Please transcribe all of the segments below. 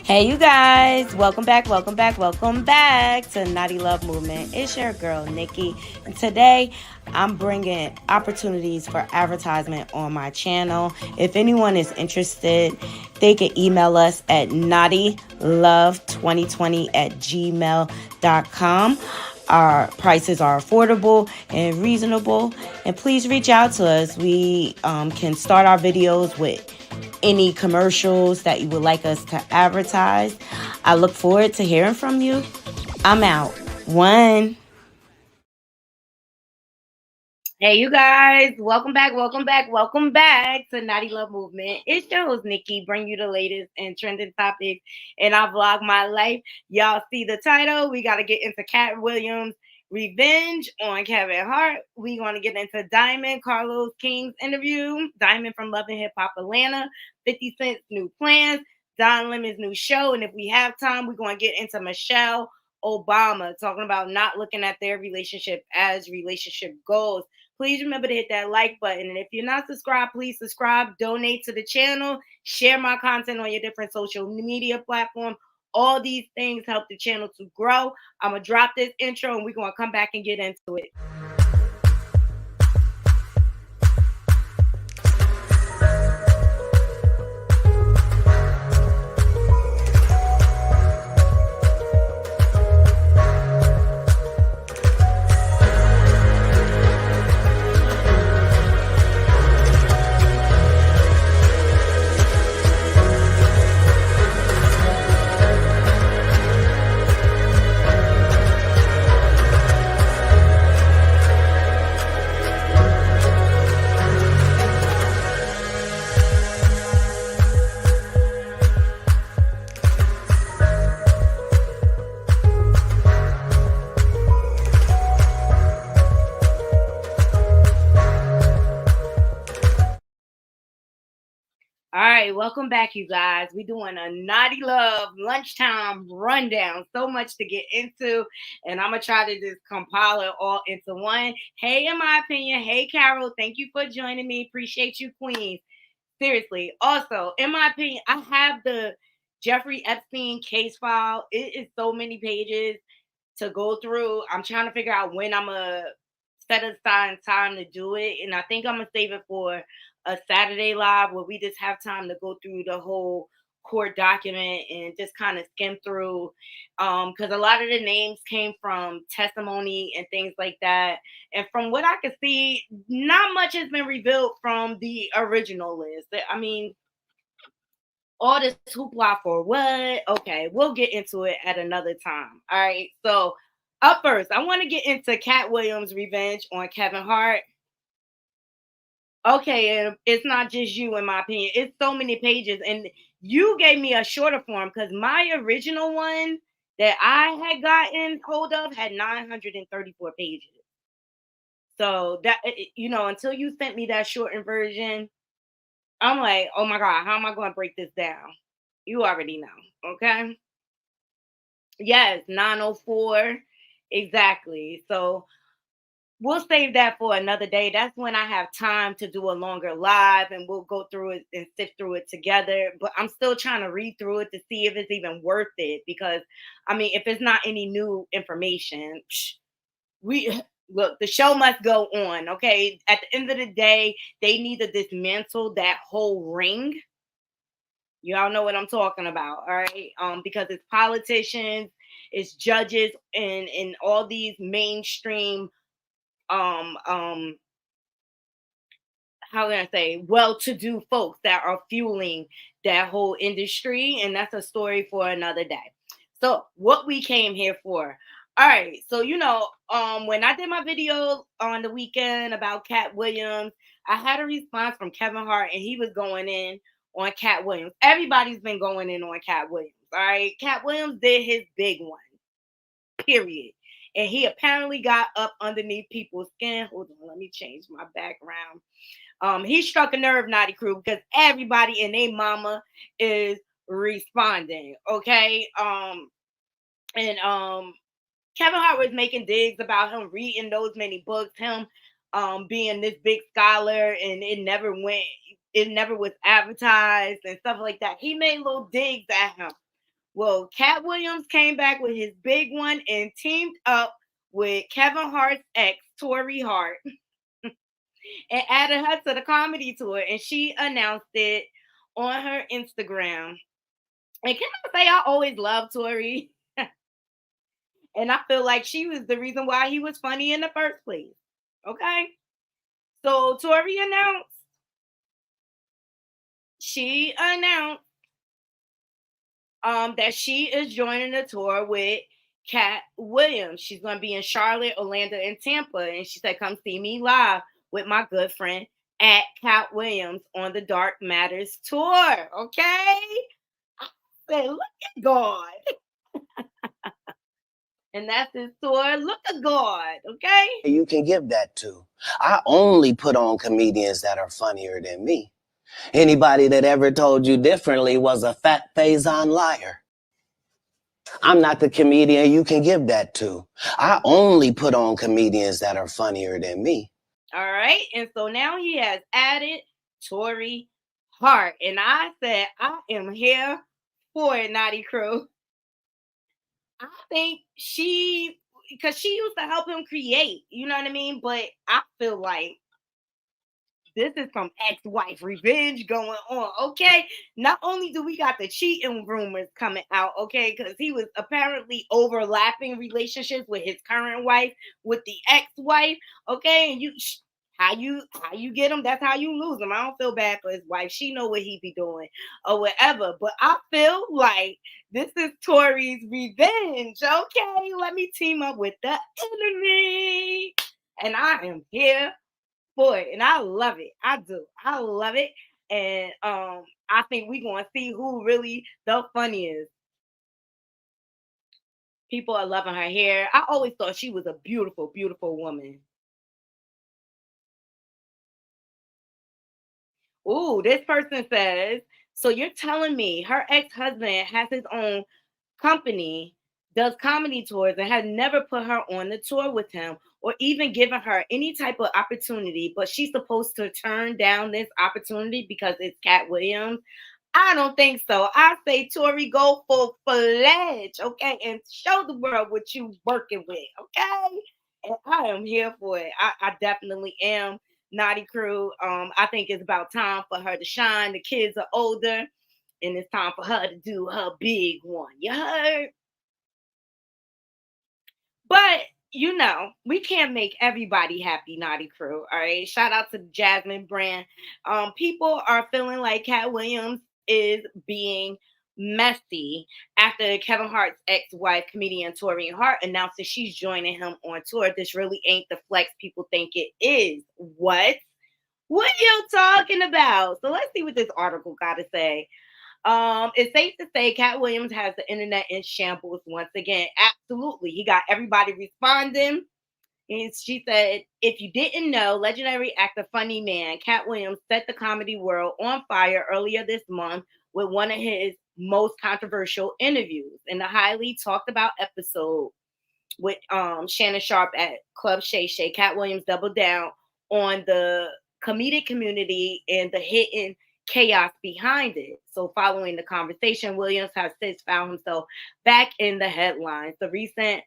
Hey, you guys, welcome back to Naughty Love Movement. It's your girl, Nikki, and today I'm bringing opportunities for advertisement on my channel. If anyone is interested, they can email us at naughtylove2020@gmail.com. Our prices are affordable and reasonable, and please reach out to us. We can start our videos with any commercials that you would like us to advertise. I look forward to hearing from you. I'm out. One. Hey, you guys. Welcome back to Naughty Love Movement. It's your host, Nikki, bring you the latest and trending topics and I vlog my life. Y'all see the title. We got to get into Katt Williams' revenge on Kevin Hart. We want to get into Diamond, Carlos King's interview, Diamond from Love and Hip Hop Atlanta, 50 Cent's new plans, Don Lemon's new show. And if we have time, we're going to get into Michelle Obama talking about not looking at their relationship as relationship goals. Please remember to hit that like button. And if you're not subscribed, please subscribe, donate to the channel, share my content on your different social media platforms. All these things help the channel to grow. I'm going to drop this intro and we're going to come back and get into it. All right, welcome back, you guys. We're doing a Naughty Love lunchtime rundown. So much to get into, and I'm gonna try to just compile it all into one. Hey, in my opinion, hey Carol, thank you for joining me. Appreciate you, Queens. Seriously. Also, in my opinion, I have the Jeffrey Epstein case file. It is so many pages to go through. I'm trying to figure out when I'm gonna set aside time to do it, and I think I'm gonna save it for a Saturday live where we just have time to go through the whole court document and just kind of skim through because a lot of the names came from testimony and things like that, and from what I could see, not much has been revealed from the original list. I mean, all this hoopla for what? Okay, we'll get into it at another time. All right. So up first, I want to get into Katt Williams' revenge on Kevin Hart. Okay, and it's not just you, in my opinion. It's so many pages, and you gave me a shorter form because my original one that I had gotten hold of had 934 pages. So that until you sent me that shortened version, I'm like, oh my god, how am I going to break this down? You already know, okay? Yes, 904. Exactly. So we'll save that for another day. That's when I have time to do a longer live and we'll go through it and sift through it together. But I'm still trying to read through it to see if it's even worth it. Because I mean, if it's not any new information, we look, the show must go on. Okay. At the end of the day, they need to dismantle that whole ring. Y'all know what I'm talking about, all right? Because it's politicians, it's judges, and all these mainstream um um how can I say well-to-do folks that are fueling that whole industry, and that's a story for another day. So what we came here for. All right, so when I did my video on the weekend about Katt Williams, I had a response from Kevin Hart, and he was going in on Katt Williams. Everybody's been going in on Katt Williams. All right, Katt Williams did his big one, period. And he apparently got up underneath people's skin. Hold on, let me change my background. He struck a nerve, Naughty Crew, because everybody and their mama is responding. Okay. And Kevin Hart was making digs about him reading those many books, him being this big scholar, and it never was advertised and stuff like that. He made little digs at him. Well, Cat Williams came back with his big one and teamed up with Kevin Hart's ex, Tori Hart, and added her to the comedy tour. And she announced it on her Instagram. And can I say I always loved Tori? And I feel like she was the reason why he was funny in the first place. Okay. So Tori announced, she announced that she is joining the tour with Cat Williams. She's gonna be in Charlotte, Orlando, and Tampa. And she said, come see me live with my good friend at Cat Williams on the Dark Matters tour. Okay. I said, look at God. And that's his tour. Look at God. Okay. You can give that to. I only put on comedians that are funnier than me. Anybody that ever told you differently was a fat faison liar. I'm not the comedian you can give that to. I only put on comedians that are funnier than me. All right. And so now he has added Tori Hart. And I said, I am here for it, Naughty Crew. I think because she used to help him create, you know what I mean? But I feel like this is some ex-wife revenge going on, okay? Not only do we got the cheating rumors coming out, okay, because he was apparently overlapping relationships with his current wife, with the ex-wife, okay, and how you get him, that's how you lose him. I don't feel bad for his wife. She know what he be doing or whatever. But I feel like this is Tori's revenge, okay? Let me team up with the enemy. And I am here for it, and I love it. I do. I love it, and I think we're gonna see who really the funniest. People are loving her hair. I always thought she was a beautiful, beautiful woman. Ooh, this person says, so you're telling me her ex-husband has his own company, does comedy tours, and has never put her on the tour with him or even given her any type of opportunity, but she's supposed to turn down this opportunity because it's Cat Williams? I don't think so. I say, Tori, go full fledged, okay, and show the world what you working with, okay? And I am here for it. I definitely am. Naughty Crew. I think it's about time for her to shine. The kids are older, and it's time for her to do her big one. You heard? But we can't make everybody happy, Naughty Crew. All right. Shout out to Jasmine Brand. People are feeling like Cat Williams is being messy after Kevin Hart's ex-wife, comedian Tori Hart, announced that she's joining him on tour. This really ain't the flex people think it is. What? What you talking about? So let's see what this article got to say. It's safe to say Cat Williams has the internet in shambles once again. Absolutely. He got everybody responding. And she said, if you didn't know, legendary actor Funny Man, Cat Williams, set the comedy world on fire earlier this month with one of his most controversial interviews. In the highly talked about episode with Shannon Sharp at Club Shay Shay, Cat Williams doubled down on the comedic community and the hidden chaos behind it. So, following the conversation, Williams has since found himself back in the headlines. The recent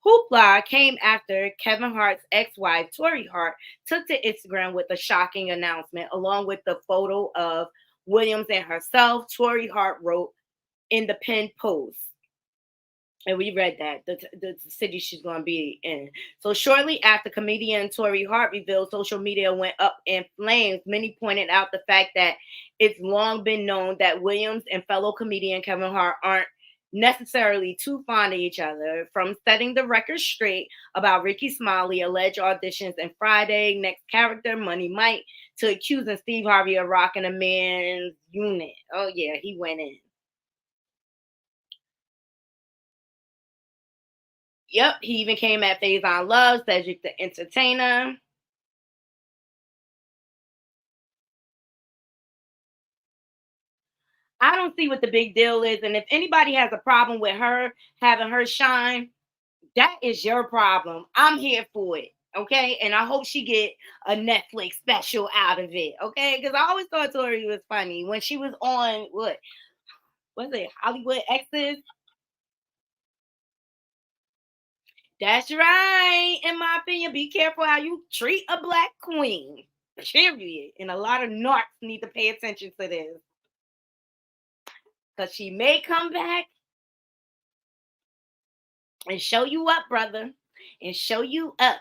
hoopla came after Kevin Hart's ex-wife, Tori Hart, took to Instagram with a shocking announcement, along with the photo of Williams and herself. Tori Hart wrote in the pinned post, and we read that the city she's going to be in. So shortly after comedian Tori Hart revealed, social media went up in flames. Many pointed out the fact that it's long been known that Williams and fellow comedian Kevin Hart aren't necessarily too fond of each other. From setting the record straight about Ricky Smiley alleged auditions and Friday next character Money Mike to accusing Steve Harvey of rocking a man's unit. Oh yeah, he went in. Yep, he even came at Faison Love, Cedric the Entertainer. I don't see what the big deal is. And if anybody has a problem with her having her shine, that is your problem. I'm here for it. Okay. And I hope she get a Netflix special out of it. Okay. Because I always thought Tori was funny when she was on what's it, Hollywood exes? That's right. In my opinion, be careful how you treat a black queen. Period. And a lot of narcs need to pay attention to this. Because she may come back and show you up, brother. And show you up.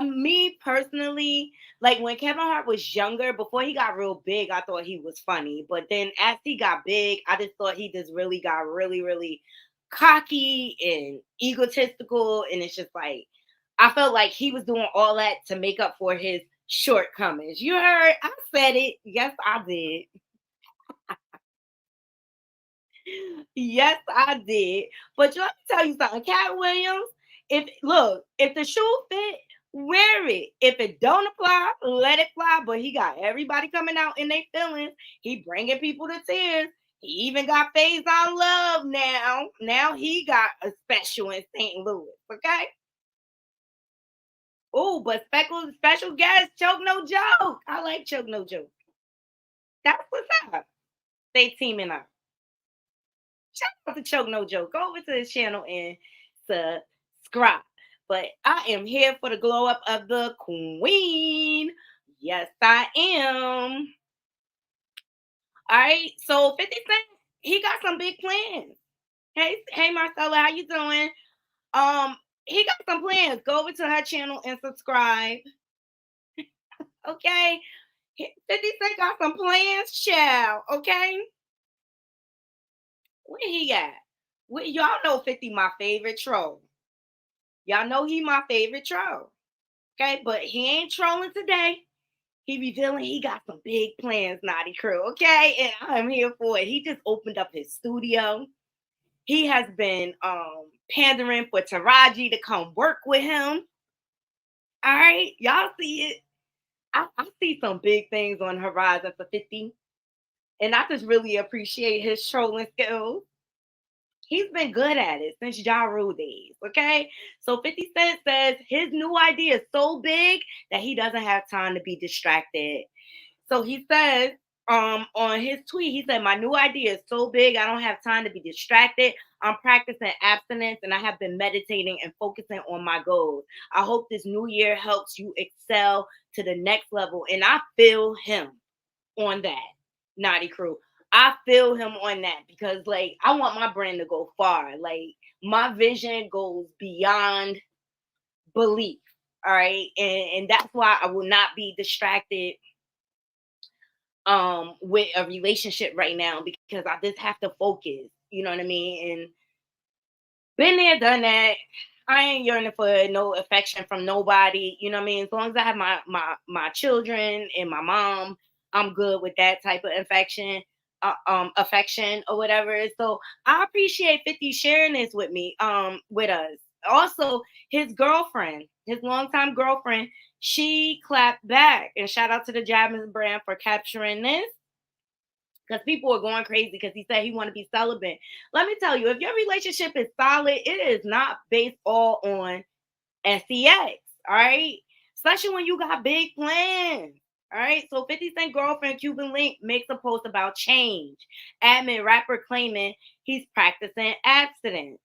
Me personally, like when Kevin Hart was younger, before he got real big, I thought he was funny. But then as he got big, I just thought he just really got really, really cocky and egotistical. And it's just like, I felt like he was doing all that to make up for his shortcomings. You heard? I said it. Yes, I did. Yes, I did. But let me tell you something, Cat Williams. If the shoe fit, wear it. If it don't apply, let it fly. But he got everybody coming out in their feelings. He bringing people to tears. He even got Phase on Love now. Now he got a special in St. Louis. Okay. Oh, but special guest, Choke No Joke. I like Choke No Joke. That's what's up. They teaming up. Shout out to Choke No Joke. Go over to his channel and subscribe. But I am here for the glow up of the queen. Yes, I am. All right. So 50 Cent, he got some big plans. Hey Marcella, how you doing? Um, he got some plans. Go over to her channel and subscribe. Okay. 50 Cent got some plans, child. Okay. Where he at? Y'all know 50 my favorite troll. Y'all know he my favorite troll. Okay, but he ain't trolling today. He revealing he got some big plans, Naughty Crew. Okay, and I'm here for it. He just opened up his studio. He has been pandering for Taraji to come work with him. All right, y'all see it. I see some big things on horizon for 50. And I just really appreciate his trolling skills. He's been good at it since Ja Rule days. Okay. So 50 Cent says his new idea is so big that he doesn't have time to be distracted. So he says on his tweet, he said, my new idea is so big, I don't have time to be distracted. I'm practicing abstinence and I have been meditating and focusing on my goals. I hope this new year helps you excel to the next level. And I feel him on that, Naughty Crew. I feel him on that because, like, I want my brand to go far. Like, my vision goes beyond belief. All right. And that's why I will not be distracted with a relationship right now because I just have to focus. You know what I mean? And been there, done that. I ain't yearning for no affection from nobody. You know what I mean? As long as I have my children and my mom, I'm good with that type of affection or whatever. So I appreciate 50 sharing this with me, with us. Also, his longtime girlfriend, she clapped back and shout out to the Jasmine brand for capturing this because people are going crazy because he said he want to be celibate. Let me tell you, if your relationship is solid, it is not based all on sex. All right, especially when you got big plans. All right, so 50 Cent girlfriend Cuban Link makes a post about change. Admin rapper claiming he's practicing abstinence.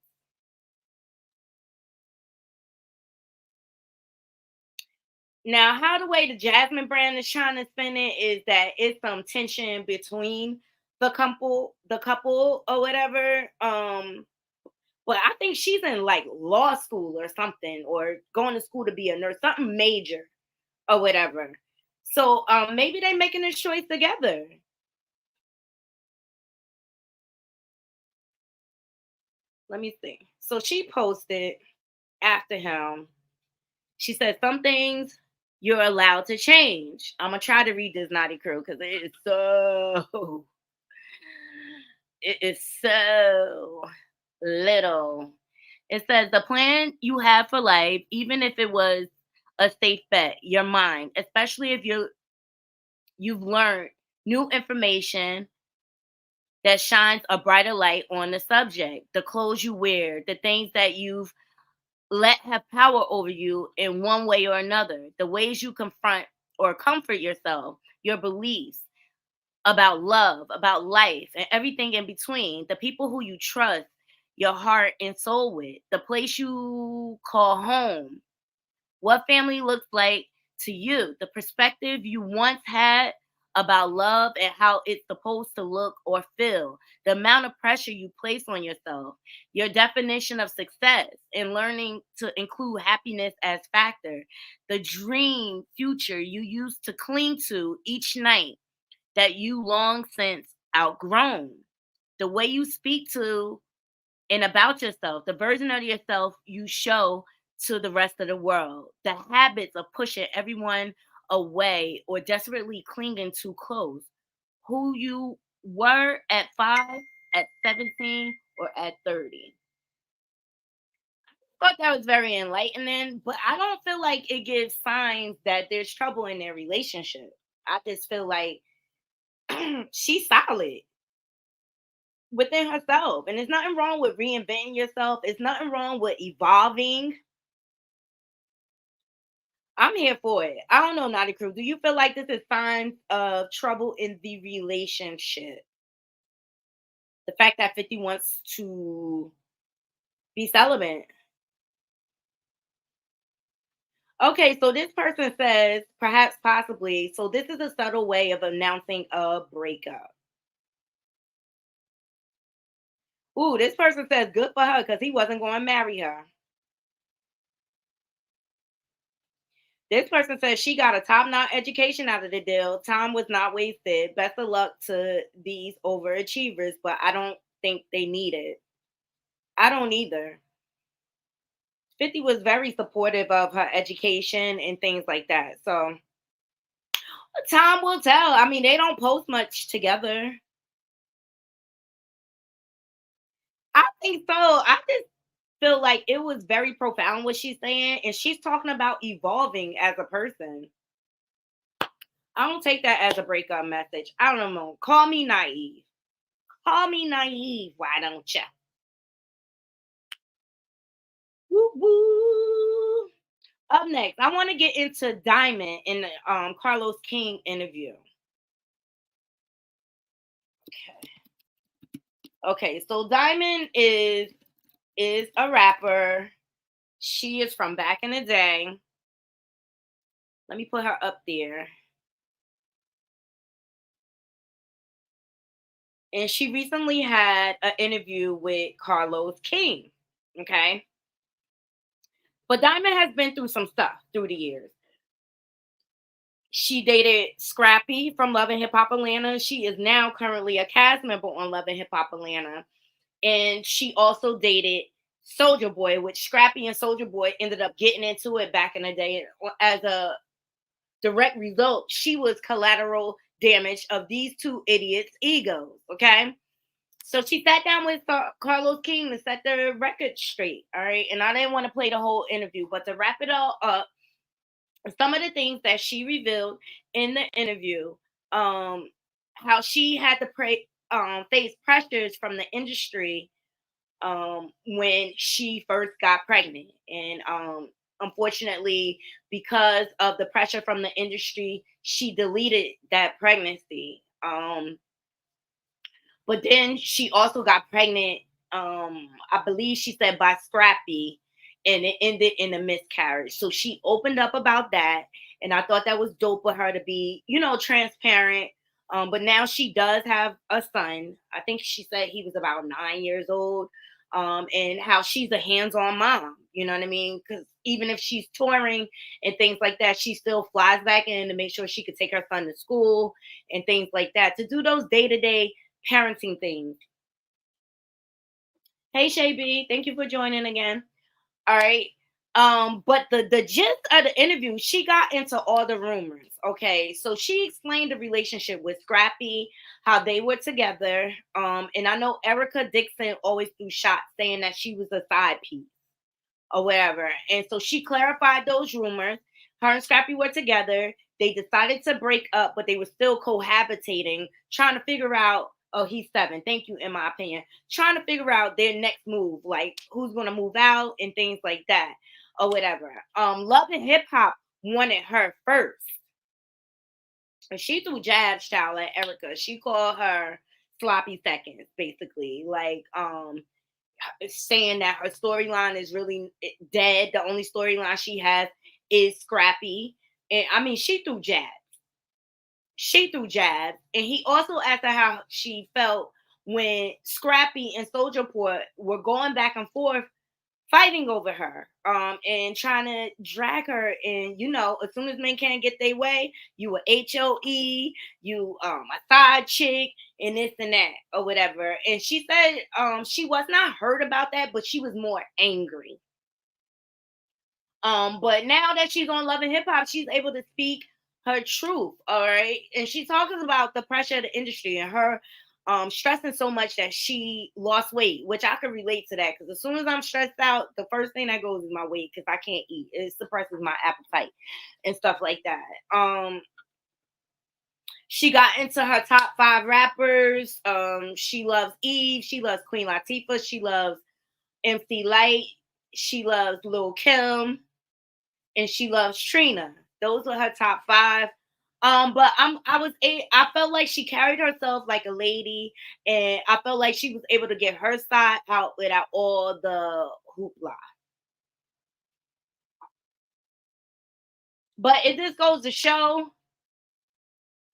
Now, how the way the Jasmine brand is trying to spin it is that it's some tension between the couple or whatever. But I think she's in like law school or something, or going to school to be a nurse, something major or whatever. So maybe they're making this choice together. Let me see. So she posted after him. She said some things you're allowed to change. I'm gonna try to read this Naughty Crew because it is so little. It says the plan you have for life, even if it was a safe bet, your mind, especially if you've learned new information that shines a brighter light on the subject, the clothes you wear, the things that you've let have power over you in one way or another, the ways you confront or comfort yourself, your beliefs. about love, about life, and everything in between. The people who you trust your heart and soul with, the place you call home, what family looks like to you, the perspective you once had about love and how it's supposed to look or feel, the amount of pressure you place on yourself, your definition of success, and learning to include happiness as factor, the dream future you used to cling to each night that you long since outgrown, the way you speak to and about yourself, the version of yourself you show to the rest of the world, the habits of pushing everyone away or desperately clinging too close, who you were at 5, at 17, or at 30. Thought that was very enlightening, but I don't feel like it gives signs that there's trouble in their relationship. I just feel like she's solid within herself. And there's nothing wrong with reinventing yourself. It's nothing wrong with evolving. I'm here for it. I don't know, Naughty Crew. Do you feel like this is signs of trouble in the relationship? The fact that 50 wants to be celibate. Okay, so this person says, perhaps possibly, so this is a subtle way of announcing a breakup. Ooh, this person says good for her because he wasn't going to marry her. This person says she got a top-notch education out of the deal. Time was not wasted. Best of luck to these overachievers, but I don't think they need it. I don't either. 50 was very supportive of her education and things like that. So time will tell. I mean, they don't post much together. I think so. I just feel like it was very profound what she's saying, and she's talking about evolving as a person. I don't take that as a breakup message. I don't know. Call me naive. Call me naive. Why don't you? Woo woo. Up next, I want to get into Diamond in the Carlos King interview. Okay, so Diamond is a rapper. She is from back in the day. Let me put her up there. And she recently had an interview with Carlos King. Okay. But Diamond has been through some stuff through the years. She dated Scrappy from Love and Hip Hop Atlanta. She is now currently a cast member on Love and Hip Hop Atlanta. And she also dated Soldier Boy, which Scrappy and Soldier Boy ended up getting into it back in the day. As a direct result, she was collateral damage of these two idiots' egos. Okay. So she sat down with Carlos King to set the record straight. All right. And I didn't want to play the whole interview, but to wrap it all up, some of the things that she revealed in the interview, um, how she had to face pressures from the industry when she first got pregnant. And unfortunately, because of the pressure from the industry, she deleted that pregnancy. But then she also got pregnant, I believe she said by Scrappy, and it ended in a miscarriage. So she opened up about that. And I thought that was dope for her to be, transparent. But now she does have a son. I think she said he was about 9 years old. And how she's a hands-on mom, you know what I mean? Because even if she's touring and things like that, she still flies back in to make sure she could take her son to school and things like that, to do those day-to-day parenting things. Hey Shay B, thank you for joining again. All right. But the gist of the interview, she got into all the rumors. Okay. So she explained the relationship with Scrappy, how they were together. And I know Erica Dixon always threw shots saying that she was a side piece or whatever. And so she clarified those rumors. Her and Scrappy were together. They decided to break up, but they were still cohabitating, trying to figure out. Oh, he's 7. Thank you, in my opinion. Trying to figure out their next move, like who's going to move out and things like that, or whatever. Love and Hip Hop wanted her first. And she threw jabs, child, at Erica. She called her sloppy seconds, basically. Like, saying that her storyline is really dead. The only storyline she has is Scrappy. And I mean, she threw jabs. She threw jabs. And he also asked her how she felt when Scrappy and Soldier Boy were going back and forth fighting over her, and trying to drag her. And as soon as men can't get their way, you a HOE, you a side chick, and this and that or whatever. And she said she was not hurt about that, but she was more angry. But now that she's on Love and Hip Hop, she's able to speak her truth. All right. And she's talking about the pressure of the industry and her stressing so much that she lost weight, which I can relate to that, because as soon as I'm stressed out, the first thing that goes is my weight, because I can't eat. It suppresses my appetite and stuff like that. She got into her top 5 rappers. She loves Eve, she loves Queen Latifah, she loves MC Light, she loves Lil Kim, and she loves Trina. Those are her top 5. But I felt like she carried herself like a lady, and I felt like she was able to get her side out without all the hoopla. But it just goes to show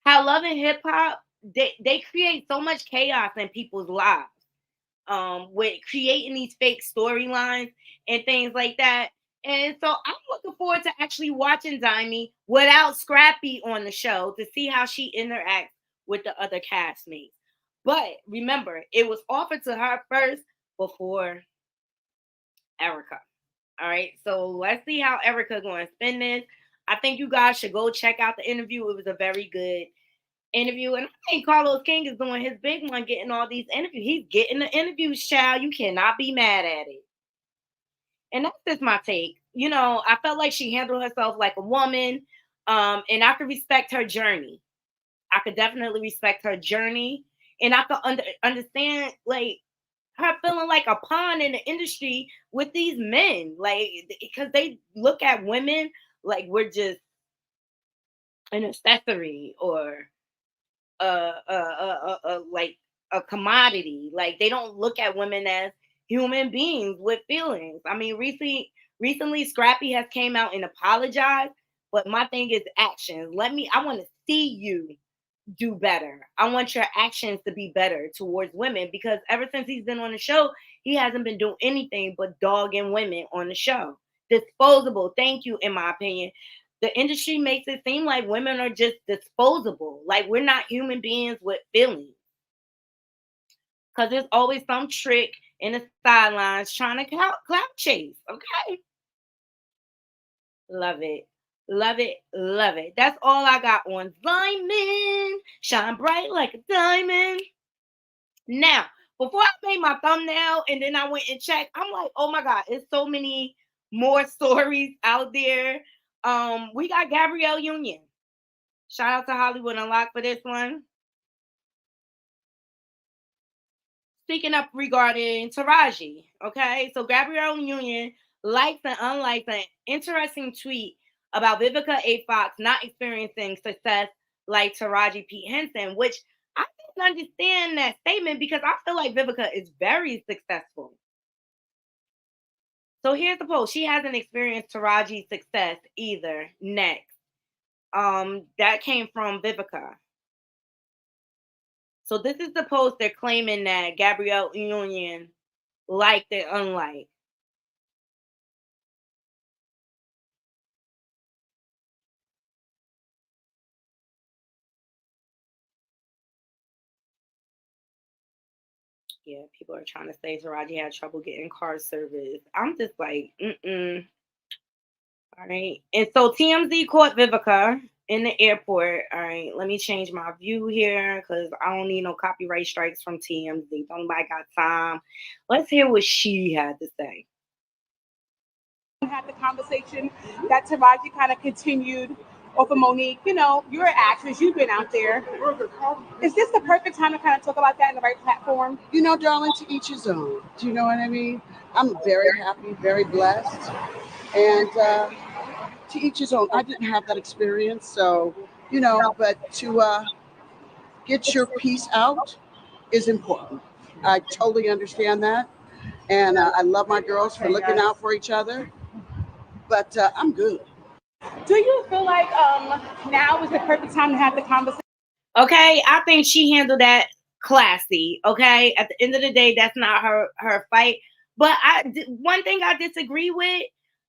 how Love and Hip Hop, they create so much chaos in people's lives. With creating these fake storylines and things like that. And so I'm looking forward to actually watching Dimey without Scrappy on the show to see how she interacts with the other castmates. But remember, it was offered to her first before Erica. All right, so let's see how Erica going to spin this. I think you guys should go check out the interview. It was a very good interview. And I think Carlos King is doing his big one, getting all these interviews. He's getting the interviews, child. You cannot be mad at it. And that's just my take. I felt like she handled herself like a woman. And I could respect her journey. I could definitely respect her journey. And I could understand, like, her feeling like a pawn in the industry with these men. Like, because they look at women like we're just an accessory, or like a commodity. Like, they don't look at women as human beings with feelings. I mean, recently Scrappy has came out and apologized, but my thing is actions. I want to see you do better. I want your actions to be better towards women, because ever since he's been on the show, he hasn't been doing anything but dogging women on the show. Disposable, thank you, in my opinion. The industry makes it seem like women are just disposable, like we're not human beings with feelings. Because there's always some trick in the sidelines trying to clout chase. Okay. Love it. Love it. Love it. That's all I got on Diamond. Shine bright like a diamond. Now, before I made my thumbnail and then I went and checked, I'm like, oh my God, there's so many more stories out there. We got Gabrielle Union. Shout out to Hollywood Unlocked for this one. Speaking up regarding Taraji, okay? So Gabrielle Union likes and unlikes an interesting tweet about Vivica A. Fox not experiencing success like Taraji P. Henson, which I didn't understand that statement, because I feel like Vivica is very successful. So here's the post. She hasn't experienced Taraji's success either. Next. That came from Vivica. So this is the post they're claiming that Gabrielle Union liked and unliked. Yeah, people are trying to say Taraji had trouble getting car service. I'm just like, mm-mm. All right. And so TMZ caught Vivica in the airport. All right, let me change my view here, because I don't need no copyright strikes from TMZ. Don't nobody got time. Let's hear what she had to say. Had the conversation that Taraji kind of continued over Monique. You're an actress, you've been out there. Is this the perfect time to kind of talk about that in the right platform? Darling, to each his own. Do you know what I mean? I'm very happy, very blessed. And to each his own. I didn't have that experience, so but to get your piece out is important. I totally understand that. And I love my girls for looking out for each other. But I'm good. Do you feel like now is the perfect time to have the conversation? Okay, I think she handled that classy. Okay, at the end of the day, that's not her fight. But one thing I disagree with,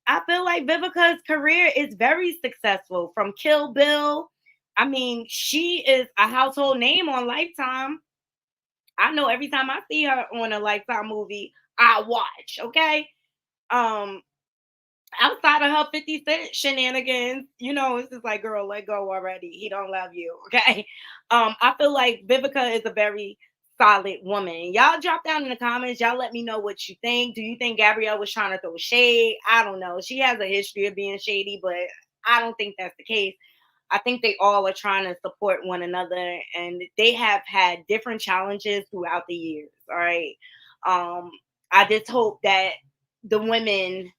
I feel like Vivica's career is very successful. From Kill Bill, I mean, she is a household name on Lifetime. I know every time I see her on a Lifetime movie, I watch. Okay, um, outside of her 50 Cent shenanigans, it's just like, girl, let go already. He don't love you. Okay. I feel like Vivica is a very solid woman. Y'all drop down in the comments. Y'all let me know what you think. Do you think Gabrielle was trying to throw shade? I don't know. She has a history of being shady, but I don't think that's the case. I think they all are trying to support one another, and they have had different challenges throughout the years. All right. I just hope that the women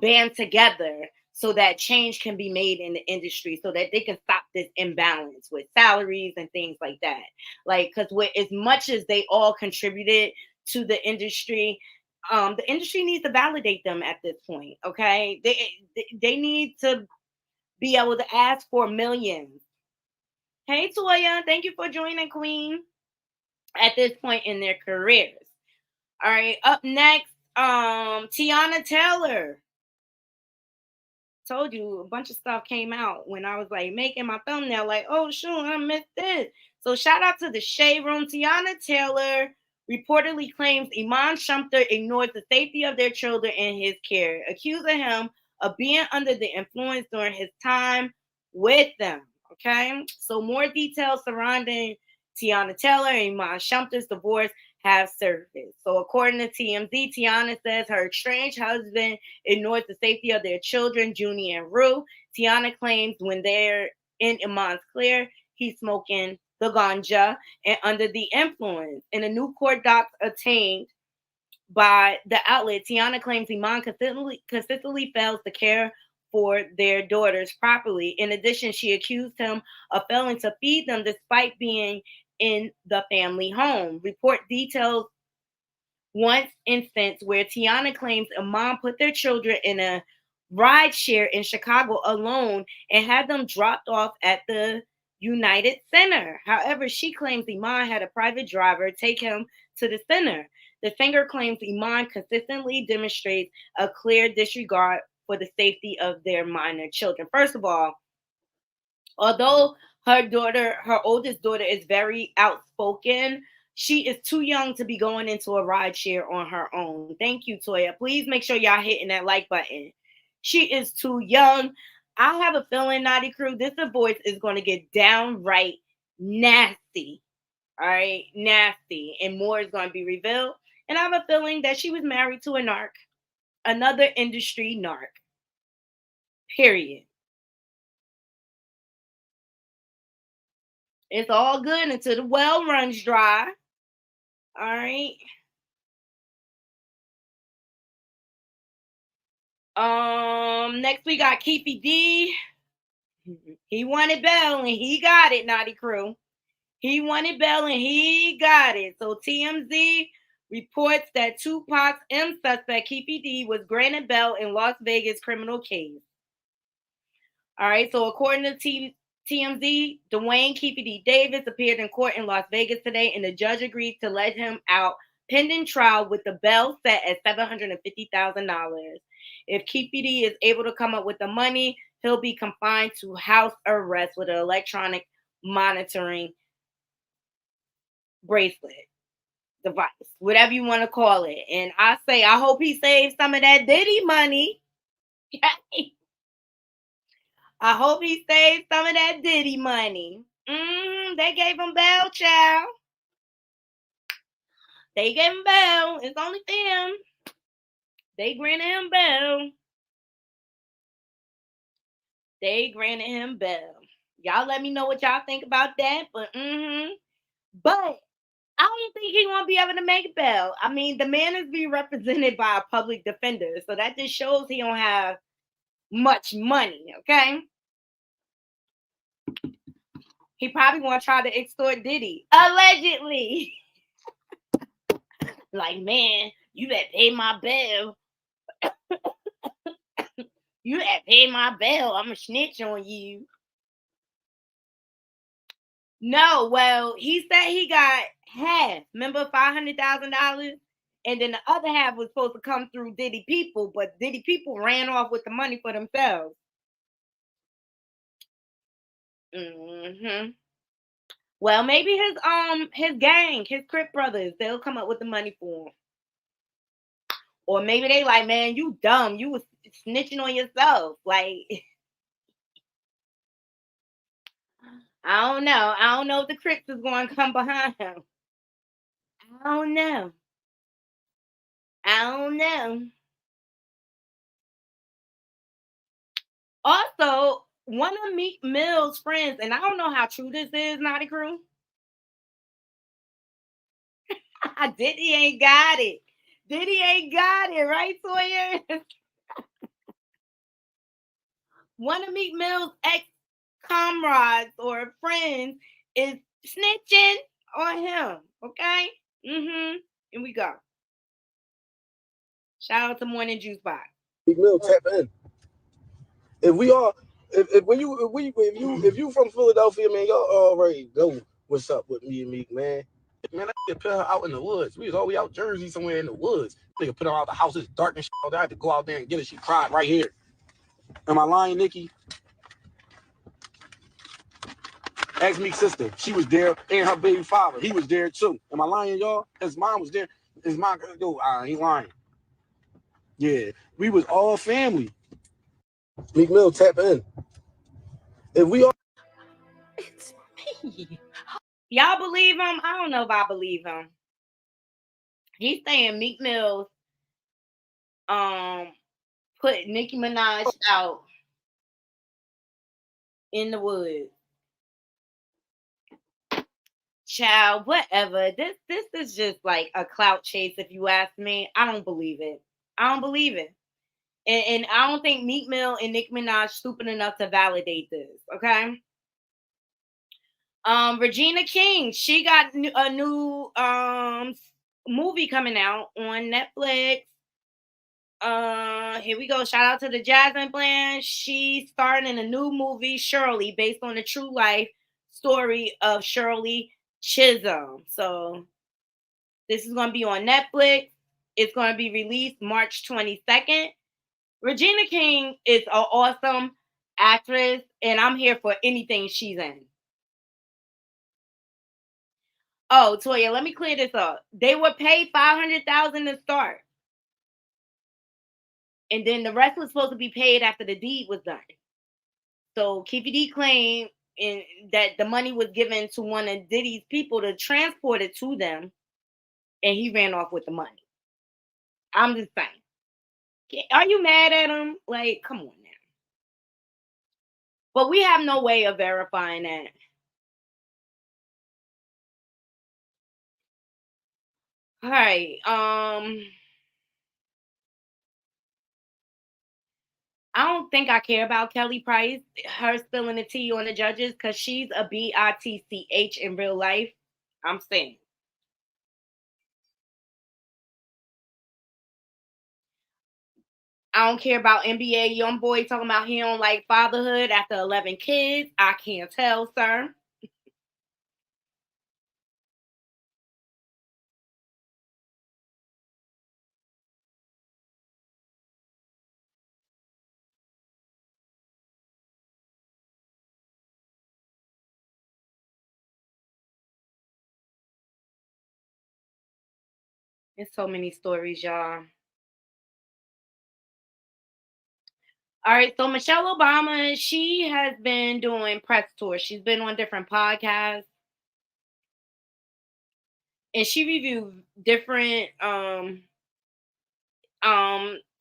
band together so that change can be made in the industry, so that they can stop this imbalance with salaries and things like that. Like, because with as much as they all contributed to the industry needs to validate them at this point. Okay, they need to be able to ask for millions. Hey Toya, thank you for joining, Queen. At this point in their careers. All right, up next, Tiana Taylor. Told you a bunch of stuff came out when I was like making my thumbnail, like, oh shoot, I missed this. So shout out to the Shade Room. Tiana Taylor reportedly claims Iman Shumpter ignored the safety of their children in his care, accusing him of being under the influence during his time with them. Okay, so more details surrounding Tiana Taylor and Iman Shumpter's divorce have surfaced. So according to TMZ, Tiana says her estranged husband ignored the safety of their children, Junie and Rue. Tiana claims when they're in Iman's clear, he's smoking the ganja and under the influence. In a new court docs obtained by the outlet, Tiana claims Iman consistently fails to care for their daughters properly. In addition, she accused him of failing to feed them despite being in the family home. Report details one instance where Tiana claims Iman put their children in a ride share in Chicago alone and had them dropped off at the United Center. However, she claims Iman had a private driver take him to the center. The singer claims Iman consistently demonstrates a clear disregard for the safety of their minor children. First of all, although her oldest daughter, is very outspoken, she is too young to be going into a ride share on her own. Thank you, Toya. Please make sure y'all hitting that like button. She is too young. I have a feeling, Naughty Crew, this divorce is going to get downright nasty. All right, nasty. And more is going to be revealed. And I have a feeling that she was married to a narc, another industry narc. Period. It's all good until the well runs dry. All right. Next we got Keefy D. He wanted Bell and he got it, Naughty Crew. He wanted Bell and he got it. So TMZ reports that Tupac's M suspect, Keefy D, was granted bail in Las Vegas criminal case. All right, so according to TMZ, Dwayne Keefy D. Davis appeared in court in Las Vegas today, and the judge agreed to let him out pending trial with the bail set at $750,000. If Keefy D is able to come up with the money, he'll be confined to house arrest with an electronic monitoring bracelet device, whatever you want to call it. And I say, I hope he saves some of that Diddy money. I hope he saved some of that Diddy money. They gave him bail, child. They gave him bail. It's only them. They granted him bail. They granted him bail. Y'all let me know what y'all think about that. But I don't think he won't be able to make bail. I mean, the man is being represented by a public defender, so that just shows he don't have much money. Okay. He probably want to try to extort Diddy. Allegedly. Like, man, you better pay my bill. You better pay my bill. I'm going to snitch on you. No, well, he said he got half. Remember $500,000? And then the other half was supposed to come through Diddy people, but Diddy people ran off with the money for themselves. Well, maybe his gang, his Crip brothers, they'll come up with the money for him. Or maybe they like, man, you dumb. You was snitching on yourself. Like, I don't know. I don't know if the Crips is going to come behind him. I don't know. I don't know. Also, one of Meek Mill's friends, and I don't know how true this is, Naughty Crew. Diddy ain't got it. Diddy ain't got it, right, Sawyer? One of Meek Mill's ex-comrades or friends is snitching on him, okay? Here we go. Shout out to Morning Juice Box. Meek Mill, tap in. If you from Philadelphia, man, y'all already know what's up with me and Meek, man. Man, I had to put her out in the woods. We was all the way out Jersey somewhere in the woods. Nigga put her out the house. It's dark and shit. I had to go out there and get her. She cried right here. Am I lying, Nikki? Ask Meek's sister. She was there, and her baby father. He was there too. Am I lying, y'all? His mom was there. His mom, yo, I ain't lying. Yeah, we was all family. Meek Mill, tap in. If we all, it's me. Y'all believe him? I don't know if I believe him. He's saying Meek Mill put Nicki Minaj out in the woods. Child, whatever. This is just like a clout chase, if you ask me. I don't believe it. I don't believe it. And I don't think Meek Mill and Nicki Minaj stupid enough to validate this, okay? Regina King, she got a new movie coming out on Netflix. Here we go. Shout out to the Jasmine Bland. She's starring in a new movie, Shirley, based on the true life story of Shirley Chisholm. So this is going to be on Netflix. It's going to be released March 22nd. Regina King is an awesome actress, and I'm here for anything she's in. Oh, Toya, let me clear this up. They were paid $500,000 to start. And then the rest was supposed to be paid after the deed was done. So Keefy D claimed that the money was given to one of Diddy's people to transport it to them, and he ran off with the money. I'm just saying. Are you mad at him? Like, come on now. But we have no way of verifying that. All right. I don't think I care about Kelly Price, her spilling the tea on the judges, because she's a bitch in real life. I'm saying. I don't care about NBA YoungBoy talking about he don't like fatherhood after 11 kids. I can't tell, sir. There's so many stories, y'all. All right, so Michelle Obama, she has been doing press tours. She's been on different podcasts. And she reviewed different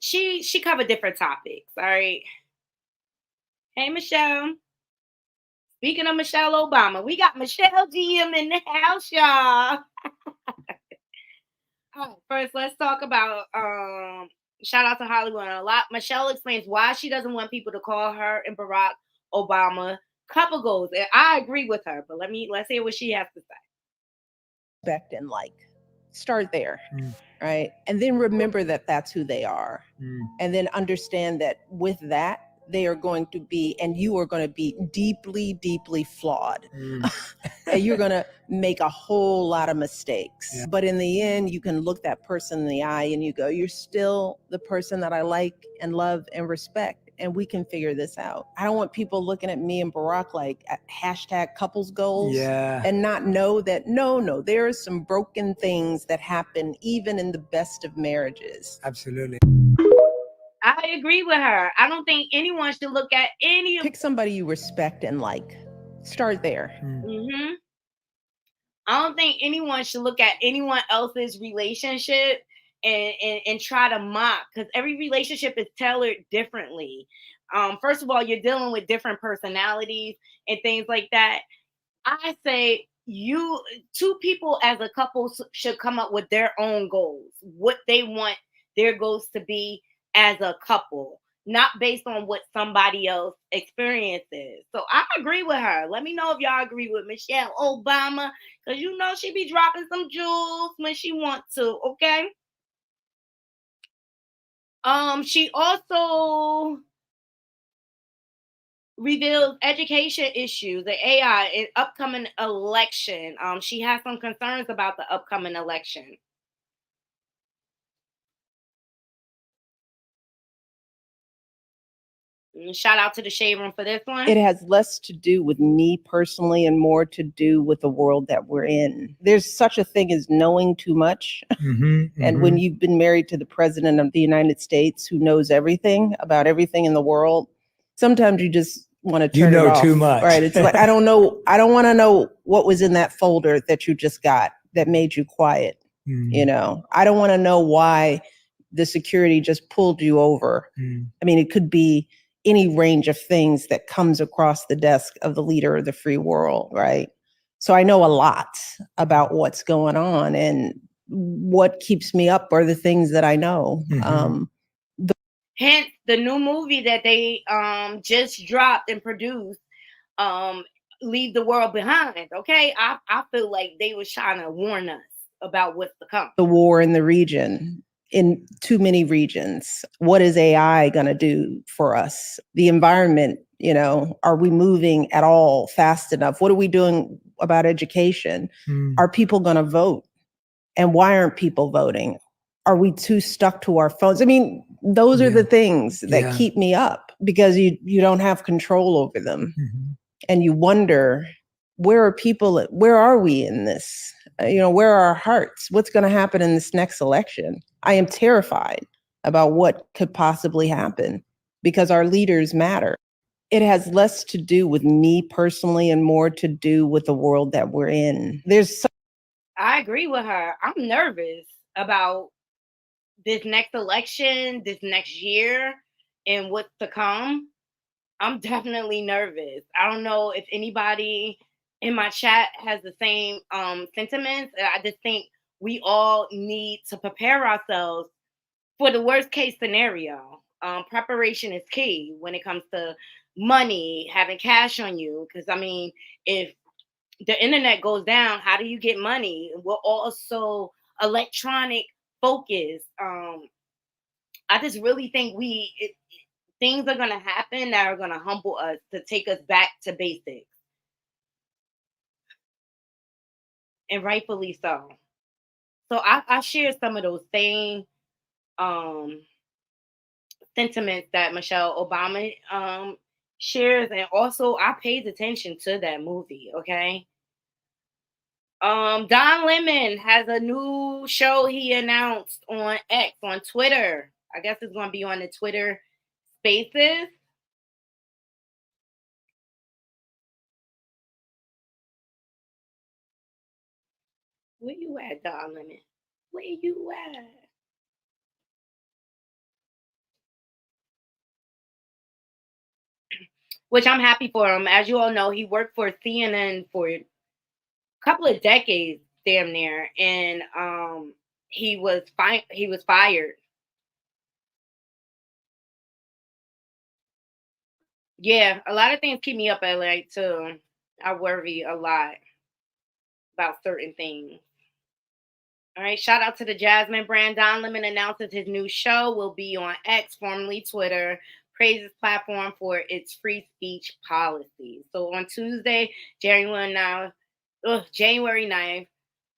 she covered different topics. All right. Hey, Michelle. Speaking of Michelle Obama, we got Michelle GM in the house, y'all. All right, first, let's talk about shout out to Hollywood a lot. Michelle explains why she doesn't want people to call her and Barack Obama couple goals. And I agree with her, but let's hear what she has to say. Respect and like. Start there, right? And then remember that that's who they are. And then understand that with that, they are going to be, and you are going to be deeply, deeply flawed. And you're going to make a whole lot of mistakes. Yeah. But in the end, you can look that person in the eye and you go, you're still the person that I like and love and respect. And we can figure this out. I don't want people looking at me and Barack like hashtag couples goals and not know that, no, there are some broken things that happen even in the best of marriages. Absolutely. I agree with her. I don't think anyone should look at any. Pick somebody you respect and like. Start there. Mm-hmm. I don't think anyone should look at anyone else's relationship and try to mock, because every relationship is tailored differently. First of all, you're dealing with different personalities and things like that. I say two people as a couple should come up with their own goals, what they want their goals to be as a couple, not based on what somebody else experiences. So I agree with her. Let me know if y'all agree with Michelle Obama, because you know she be dropping some jewels when she wants to, okay? She also reveals education issues, the AI, in upcoming election. She has some concerns about the upcoming election. Shout out to the Shade Room for this one. It has less to do with me personally and more to do with the world that we're in. There's such a thing as knowing too much. And when you've been married to the president of the United States who knows everything about everything in the world, sometimes you just want to turn it off. Too much. Right. It's like, I don't know. I don't want to know what was in that folder that you just got that made you quiet. You know, I don't want to know why the security just pulled you over. I mean, it could be any range of things that comes across the desk of the leader of the free world, right? So I know a lot about what's going on, and what keeps me up are the things that I know. Hence, the new movie that they just dropped and produced, Leave the World Behind. Okay, I feel like they was trying to warn us about what's to come. The war in the region, in too many regions. What is AI going to do for us? The environment, you know, are we moving at all fast enough? What are we doing about education? Are people going to vote? And why aren't people voting? Are we too stuck to our phones? I mean, those are the things that keep me up, because you don't have control over them. And you wonder, where are we in this? You know, where are our hearts? What's going to happen in this next election? I am terrified about what could possibly happen, because our leaders matter. It has less to do with me personally and more to do with the world that we're in. I agree with her. I'm nervous about this next election, this next year, and what's to come. I'm definitely nervous. I don't know if anybody in my chat has the same sentiments. I just think we all need to prepare ourselves for the worst case scenario. Preparation is key when it comes to money, having cash on you. Because I mean, if the internet goes down, how do you get money? We're also electronic focused. I just really think things are going to happen that are going to humble us, to take us back to basics. And rightfully so. So I share some of those same sentiments that Michelle Obama shares. And also I paid attention to that movie, okay? Don Lemon has a new show he announced on X, on Twitter. I guess it's going to be on the Twitter Spaces. Where you at, Don Lemon? Where you at? Which I'm happy for him. As you all know, he worked for CNN for a couple of decades, damn near, and he was fired. Yeah, a lot of things keep me up at night too. I worry a lot about certain things. All right, shout out to the Jasmine brand. Don Lemon announces his new show will be on X, formerly Twitter, praises platform for its free speech policy. So on Tuesday, January 9th,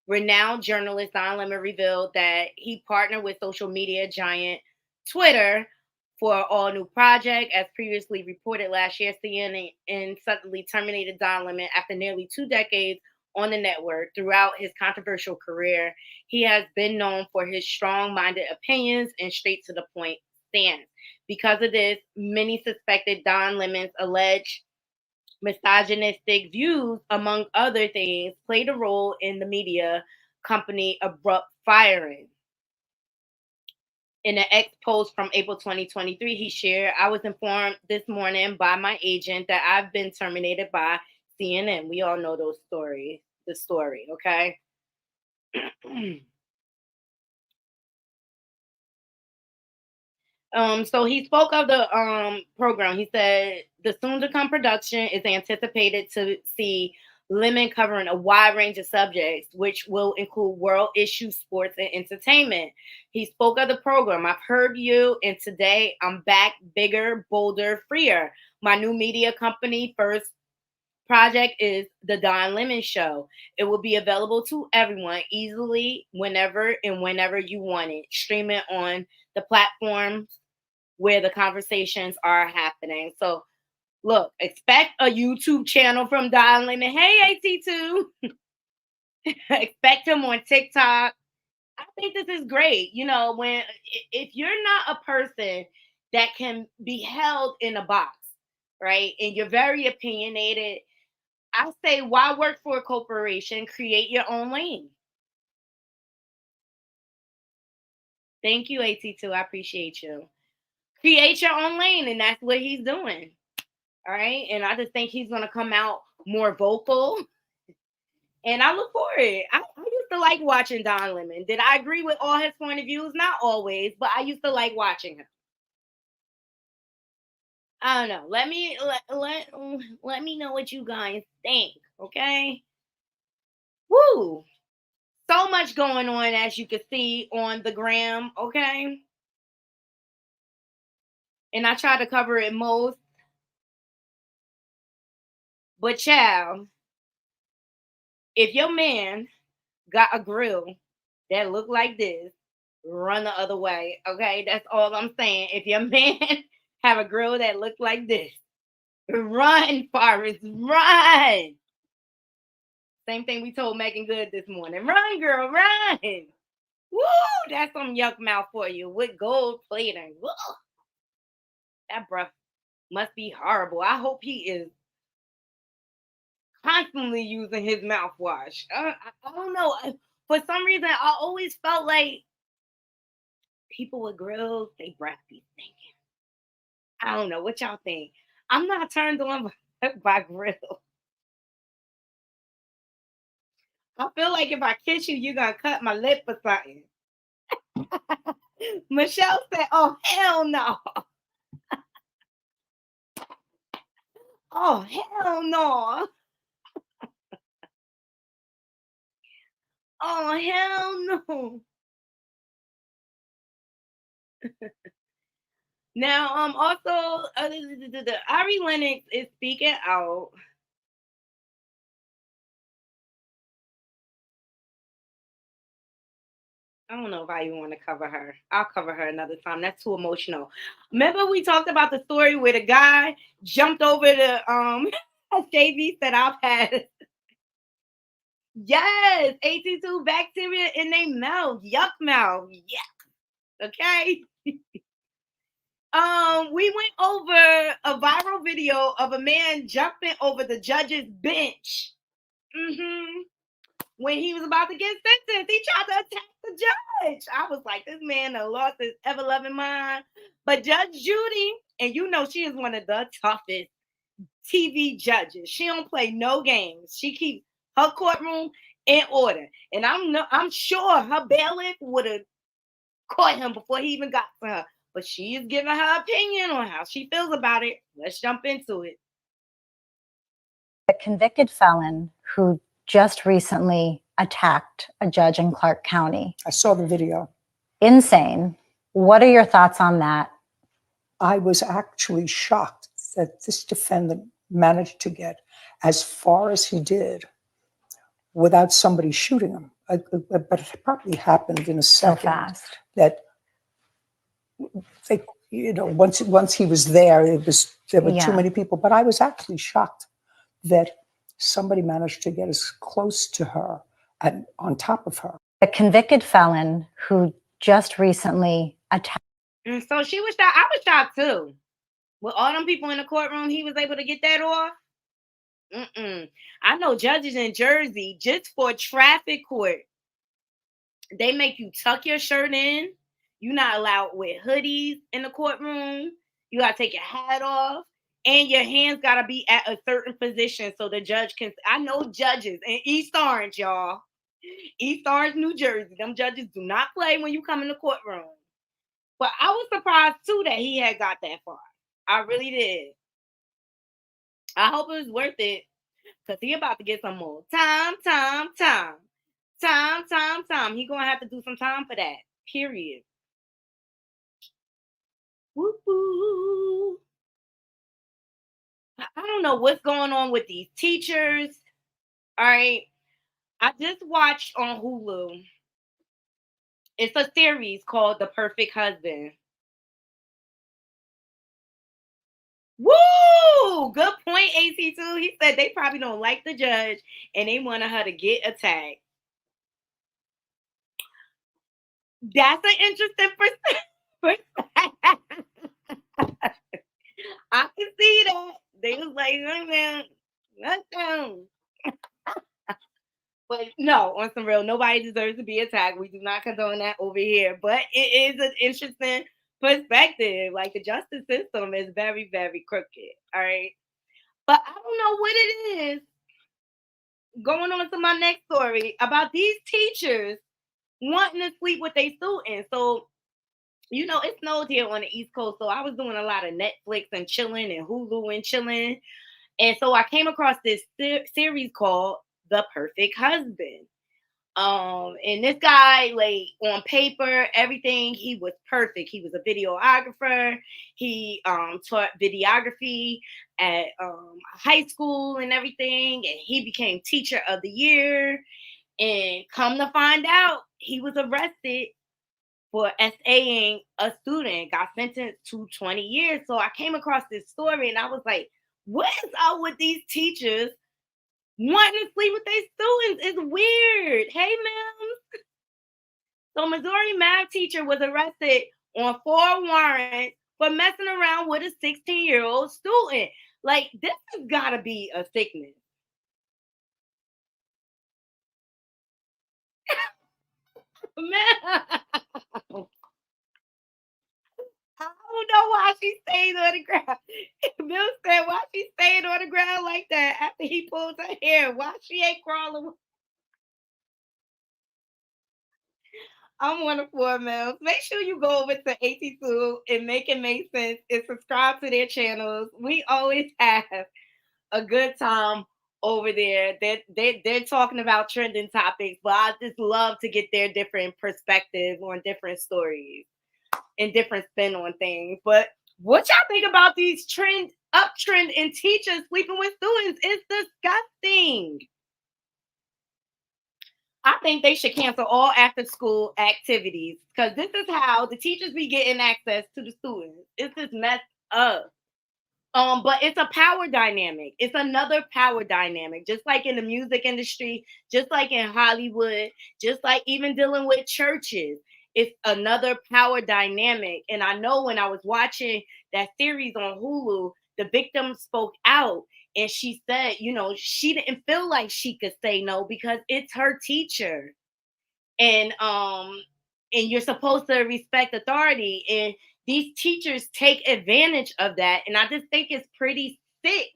renowned journalist Don Lemon revealed that he partnered with social media giant Twitter for an all new project. As previously reported last year, CNN suddenly terminated Don Lemon after nearly 2 decades on the network. Throughout his controversial career, he has been known for his strong minded opinions and straight to the point stance. Because of this, many suspected Don Lemon's alleged misogynistic views, among other things, played a role in the media company abrupt firing. In an ex post from April 2023, he shared, I was informed this morning by my agent that I've been terminated by CNN. We all know the story, okay? So he spoke of the program. He said the soon to come production is anticipated to see Lemon covering a wide range of subjects, which will include world issues, sports, and entertainment. He spoke of the program. I've heard you, and today I'm back, bigger, bolder, freer. My new media company first project is the Don Lemon Show. It will be available to everyone easily, whenever you want it. Stream it on the platforms where the conversations are happening. So, look, expect a YouTube channel from Don Lemon. Hey, AT2. Expect him on TikTok. I think this is great. You know, if you're not a person that can be held in a box, right, and you're very opinionated, I say, why work for a corporation? Create your own lane. Thank you, AT2. I appreciate you. Create your own lane, and that's what he's doing. All right. And I just think he's going to come out more vocal. And I look for it. I used to like watching Don Lemon. Did I agree with all his point of views? Not always, but I used to like watching him. I don't know. Let me know what you guys think. Okay. Woo. So much going on, as you can see on the gram. Okay. And I try to cover it most. But child, if your man got a grill that look like this, run the other way. Okay, that's all I'm saying. If your man have a grill that look like this, run, Forrest, run. Same thing we told Megan Good this morning. Run, girl, run. Woo, that's some yuck mouth for you with gold plating. Woo. That breath must be horrible. I hope he is constantly using his mouthwash. I don't know. For some reason, I always felt like people with grills, they breath be stinking. I don't know what y'all think. I'm not turned on by grill. I feel like if I kiss you, you're gonna cut my lip or something. Michelle said, "Oh hell no! Oh hell no! Oh hell no!" Now, also, Ari Lennox is speaking out. I don't know if I even want to cover her. I'll cover her another time. That's too emotional. Remember we talked about the story where the guy jumped over the JV that I've had. Yes, 82 bacteria in their mouth. Yuck mouth. Yeah. Okay. We went over a viral video of a man jumping over the judge's bench. When he was about to get sentenced, he tried to attack the judge. I was like, this man done lost his ever loving mind. But Judge Judy, and you know she is one of the toughest TV judges. She don't play no games. She keeps her courtroom in order. And I'm sure her bailiff would have caught him before he even got to her. but she is giving her opinion on how she feels about it. Let's jump into it. A convicted felon who just recently attacked a judge in Clark County. I saw the video. Insane. What are your thoughts on that? I was actually shocked that this defendant managed to get as far as he did without somebody shooting him. But it probably happened in a second. So fast. That they, once he was there, there were too many people. But I was actually shocked that somebody managed to get as close to her and on top of her. A convicted felon who just recently attacked. And so she was shocked. I was shocked too. With all them people in the courtroom, he was able to get that off. I know judges in Jersey, just for traffic court, they make you tuck your shirt in. You're not allowed with hoodies in the courtroom. You got to take your hat off. And your hands got to be at a certain position so the judge can. I know judges in East Orange, y'all. East Orange, New Jersey. Them judges do not play when you come in the courtroom. But I was surprised, too, that he had got that far. I really did. I hope it was worth it. Because he about to get some more time. He going to have to do some time for that. Period. Woo-hoo. I don't know what's going on with these teachers. All right. I just watched on Hulu. It's a series called The Perfect Husband. Woo! Good point, AC2. He said they probably don't like the judge and they wanted her to get attacked. That's an interesting perspective. I can see that. They was like, oh, man, let's go. But no, on some real, nobody deserves to be attacked. We do not condone that over here. But it is an interesting perspective. Like, the justice system is very, very crooked. All right. But I don't know what it is. Going on to my next story about these teachers wanting to sleep with their students. So, it snowed here on the East Coast. So I was doing a lot of Netflix and chilling and Hulu and chilling. And so I came across this series called The Perfect Husband. And this guy, like, on paper, everything, he was perfect. He was a videographer. He taught videography at high school and everything. And he became teacher of the year. And come to find out, he was arrested for SAing a student, got sentenced to 20 years. So I came across this story and I was like, what is up with these teachers wanting to sleep with their students? It's weird. Hey, ma'am. So Missouri math teacher was arrested on 4 warrants for messing around with a 16-year-old student. Like, this has got to be a sickness. Man. I don't know why she stayed on the ground. Bill said, why she staying on the ground like that after he pulled her hair? Why she ain't crawling? I'm one of 4 males. Make sure you go over to 82 and Make It Make Sense and subscribe to their channels. We always have a good time over there. They're talking about trending topics, but I just love to get their different perspective on different stories and different spin on things. But what y'all think about these uptrend in teachers sleeping with students? It's disgusting. I think they should cancel all after school activities because this is how the teachers be getting access to the students. It's just messed up. But it's a power dynamic. It's another power dynamic, just like in the music industry, just like in Hollywood, just like even dealing with churches. It's another power dynamic. And I know when I was watching that series on Hulu, the victim spoke out and she said, she didn't feel like she could say no because it's her teacher. And you're supposed to respect authority. And these teachers take advantage of that. And I just think it's pretty sick.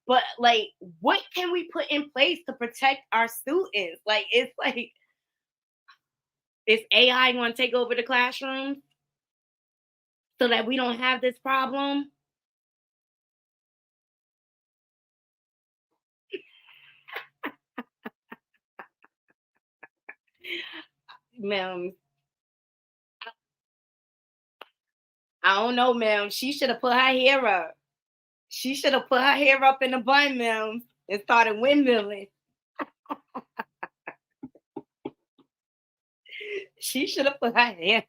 But like, what can we put in place to protect our students? Like, it's like, is AI going to take over the classroom? so that we don't have this problem? Ma'am, I don't know, ma'am. She should have put her hair up. She should have put her hair up in a bun, ma'am, and started windmilling. She should have put her hair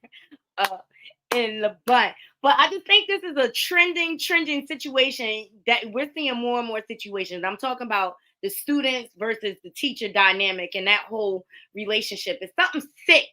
up in the bun. But I just think this is a trending situation that we're seeing more and more situations. I'm talking about the students versus the teacher dynamic and that whole relationship. It's something sick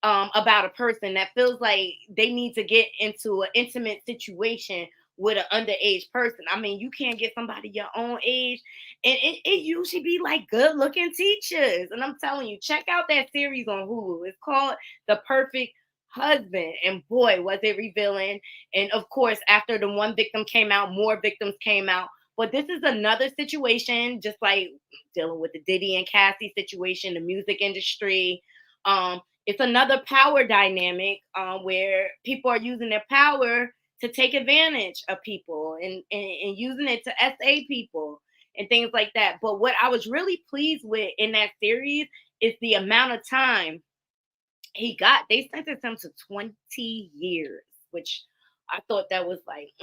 about a person that feels like they need to get into an intimate situation with an underage person. I mean, you can't get somebody your own age, and it usually be like good looking teachers. And I'm telling you, check out that series on Hulu. It's called The Perfect Husband, and boy, was it revealing. And of course, after the one victim came out, more victims came out. But this is another situation, just like dealing with the Diddy and Cassie situation, the music industry. It's another power dynamic where people are using their power to take advantage of people and using it to SA people and things like that. But what I was really pleased with in that series is the amount of time he got. They sentenced him to 20 years, which I thought that was like,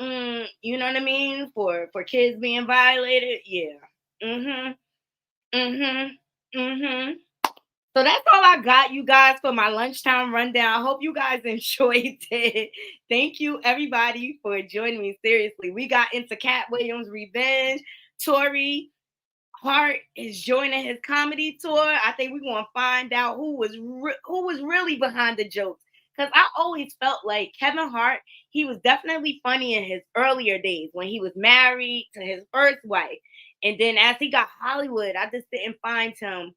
you know what I mean? For kids being violated. Yeah. Mm-hmm. Mm-hmm. Mm-hmm. So that's all I got, you guys, for my lunchtime rundown. I hope you guys enjoyed it. Thank you, everybody, for joining me. Seriously, we got into Katt Williams' revenge. Tory Hart is joining his comedy tour. I think we're gonna find out who was really behind the jokes. Because I always felt like Kevin Hart, he was definitely funny in his earlier days when he was married to his first wife. And then as he got Hollywood, I just didn't find him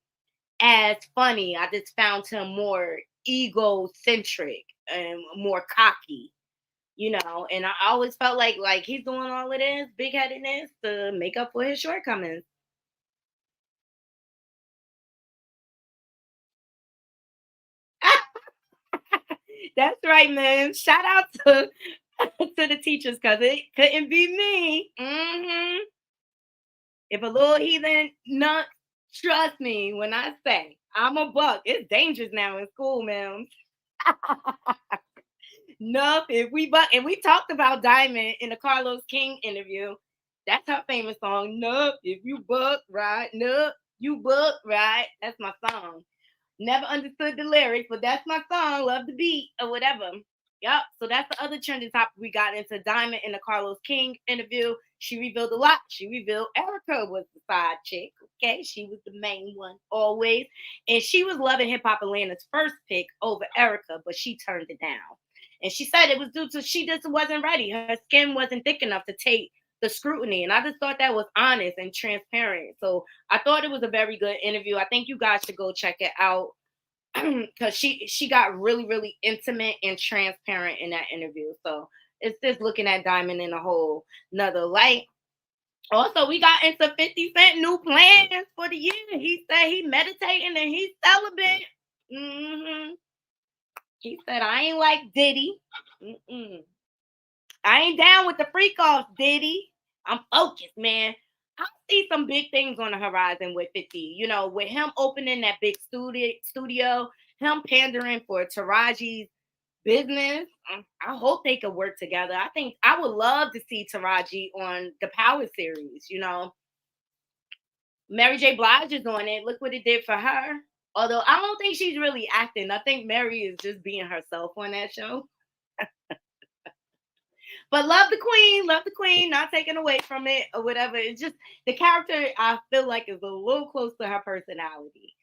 as funny. I just found him more egocentric and more cocky, And I always felt like he's doing all of this big headedness to make up for his shortcomings. That's right, man. Shout out to to the teachers because it couldn't be me. If a little heathen nut, trust me when I say I'm a buck. It's dangerous now in school, man. No, if we buck, and we talked about Diamond in the Carlos King interview. That's her famous song. No, if you buck right, no, you buck right. That's my song. Never understood the lyrics, but that's my song. Love the beat or whatever. Yep. So that's the other trending topic we got into. Diamond in the Carlos King interview. She revealed a lot. She revealed Erica was the side chick. Okay. She was the main one always. And she was loving Hip Hop Atlanta's first pick over Erica, but she turned it down. And she said it was due to she just wasn't ready. Her skin wasn't thick enough to take the scrutiny. And I just thought that was honest and transparent. So I thought it was a very good interview. I think you guys should go check it out because she got really, really intimate and transparent in that interview. So it's just looking at Diamond in a whole another light. Also, we got into 50 Cent new plans for the year. He said he meditating and he's celibate. Mm-hmm. He said, I ain't like Diddy. Mm-mm. I ain't down with the freak off, Diddy. I'm focused, man. I see some big things on the horizon with 50. With him opening that big studio, him pandering for Taraji's business. I hope they could work together. I think I would love to see Taraji on the Power series. Mary J. Blige is on it. Look what it did for her. Although I don't think she's really acting. I think Mary is just being herself on that show. But love the queen, not taken away from it or whatever. It's just the character I feel like is a little close to her personality.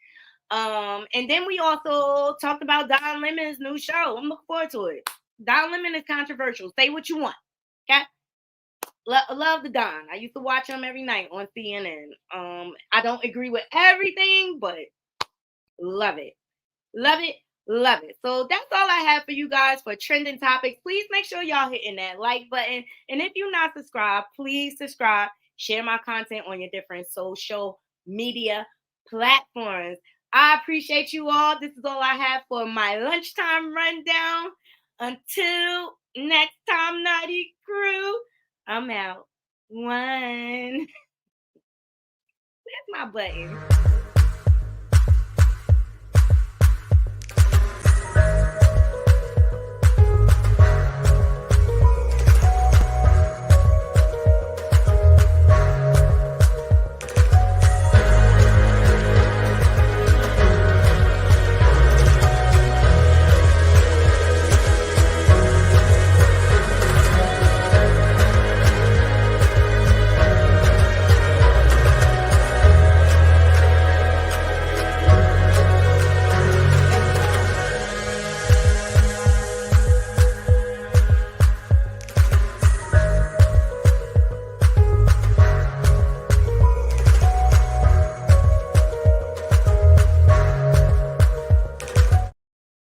And then we also talked about Don Lemon's new show. I'm looking forward to it. Don Lemon is controversial. Say what you want. Okay. Love the Don. I used to watch him every night on CNN. I don't agree with everything, but love it. Love it. Love it. So that's all I have for you guys for trending topics. Please make sure y'all hitting that like button. And if you're not subscribed, please subscribe. Share my content on your different social media platforms. I appreciate you all. This is all I have for my lunchtime rundown. Until Next time, Naughty Crew, I'm out. One. That's my button.